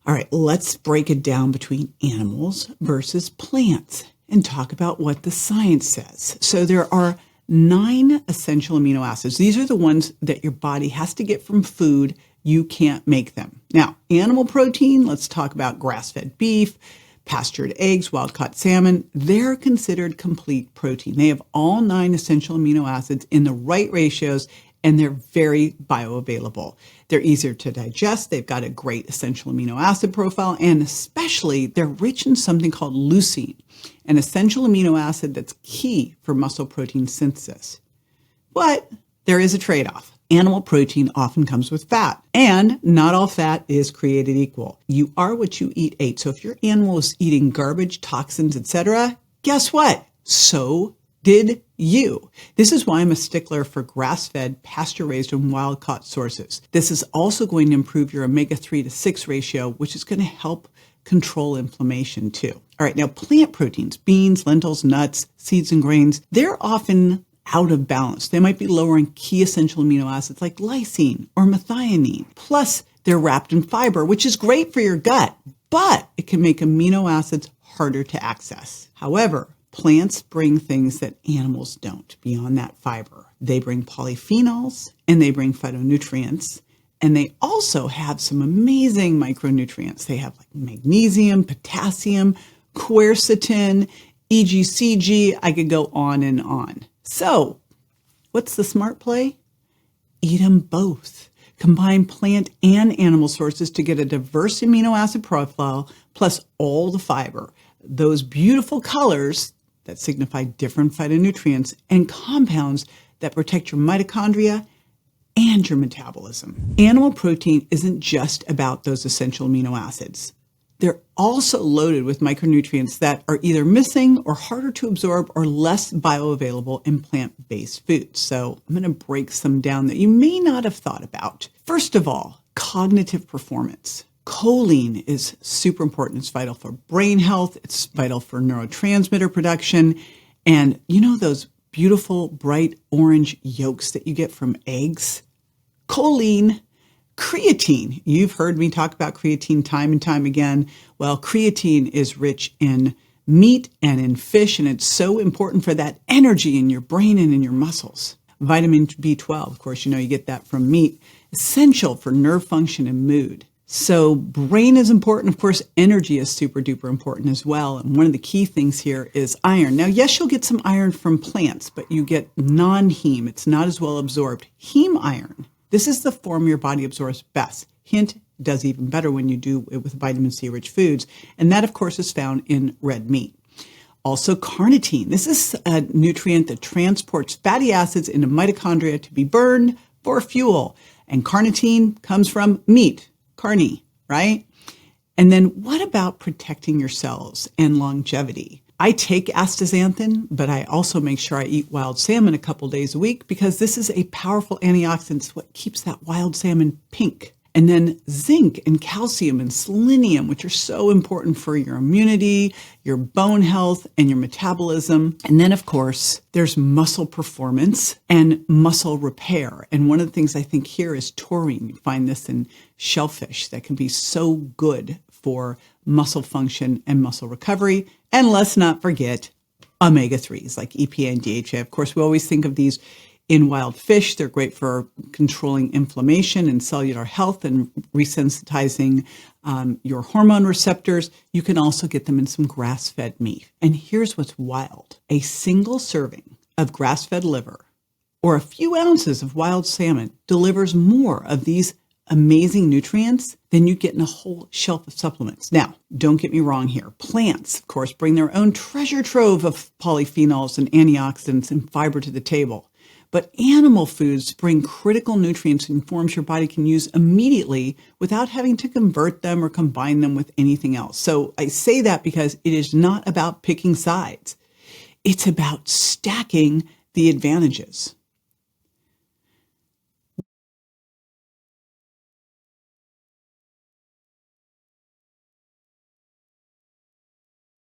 All right, let's break it down between animals versus plants and talk about what the science says. So there are 9 essential amino acids. These are the ones that your body has to get from food. You can't make them. Now, animal protein, let's talk about grass-fed beef, pastured eggs, wild-caught salmon. They're considered complete protein. They have all 9 essential amino acids in the right ratios, and they're very bioavailable. They're easier to digest. They've got a great essential amino acid profile, and especially they're rich in something called leucine, an essential amino acid that's key for muscle protein synthesis. But there is a trade-off. Animal protein often comes with fat, and not all fat is created equal. You are what you ate. So if your animal is eating garbage, toxins, etc., guess what? So did you. This is why I'm a stickler for grass-fed, pasture-raised, and wild-caught sources. This is also going to improve your omega-3 to 6 ratio, which is going to help control inflammation too. All right, now plant proteins, beans, lentils, nuts, seeds, and grains, they're often out of balance. They might be lower in key essential amino acids like lysine or methionine. Plus, they're wrapped in fiber, which is great for your gut, but it can make amino acids harder to access. However, plants bring things that animals don't beyond that fiber. They bring polyphenols and they bring phytonutrients, and they also have some amazing micronutrients. They have like magnesium, potassium, quercetin, EGCG. I could go on and on. So, what's the smart play? Eat them both. Combine plant and animal sources to get a diverse amino acid profile, plus all the fiber. Those beautiful colors that signify different phytonutrients and compounds that protect your mitochondria and your metabolism. Animal protein isn't just about those essential amino acids. They're also loaded with micronutrients that are either missing or harder to absorb or less bioavailable in plant-based foods. So I'm going to break some down that you may not have thought about. First of all, cognitive performance. Choline is super important. It's vital for brain health. It's vital for neurotransmitter production. And you know those beautiful bright orange yolks that you get from eggs? Choline. Creatine. You've heard me talk about creatine time and time again. Well, creatine is rich in meat and in fish, and it's so important for that energy in your brain and in your muscles. Vitamin B12, of course, you get that from meat, essential for nerve function and mood. So brain is important. Of course, energy is super duper important as well. And one of the key things here is iron. Now, yes, you'll get some iron from plants, but you get non-heme. It's not as well absorbed. Heme iron. This is the form your body absorbs best. Hint, does even better when you do it with vitamin C rich foods. And that, of course, is found in red meat. Also, carnitine. This is a nutrient that transports fatty acids into mitochondria to be burned for fuel. And carnitine comes from meat, carne, right? And then what about protecting your cells and longevity? I take astaxanthin, but I also make sure I eat wild salmon a couple days a week because this is a powerful antioxidant. It's what keeps that wild salmon pink. And then zinc and calcium and selenium, which are so important for your immunity, your bone health, and your metabolism. And then, of course, there's muscle performance and muscle repair. And one of the things I think here is taurine. You find this in shellfish that can be so good for muscle function and muscle recovery. And let's not forget omega-3s like EPA and DHA. Of course, we always think of these in wild fish. They're great for controlling inflammation and cellular health and resensitizing your hormone receptors. You can also get them in some grass-fed meat. And here's what's wild. A single serving of grass-fed liver or a few ounces of wild salmon delivers more of these amazing nutrients than you get in a whole shelf of supplements. Now, don't get me wrong here. Plants, of course, bring their own treasure trove of polyphenols and antioxidants and fiber to the table. But animal foods bring critical nutrients and forms your body can use immediately without having to convert them or combine them with anything else. So I say that because it is not about picking sides. It's about stacking the advantages.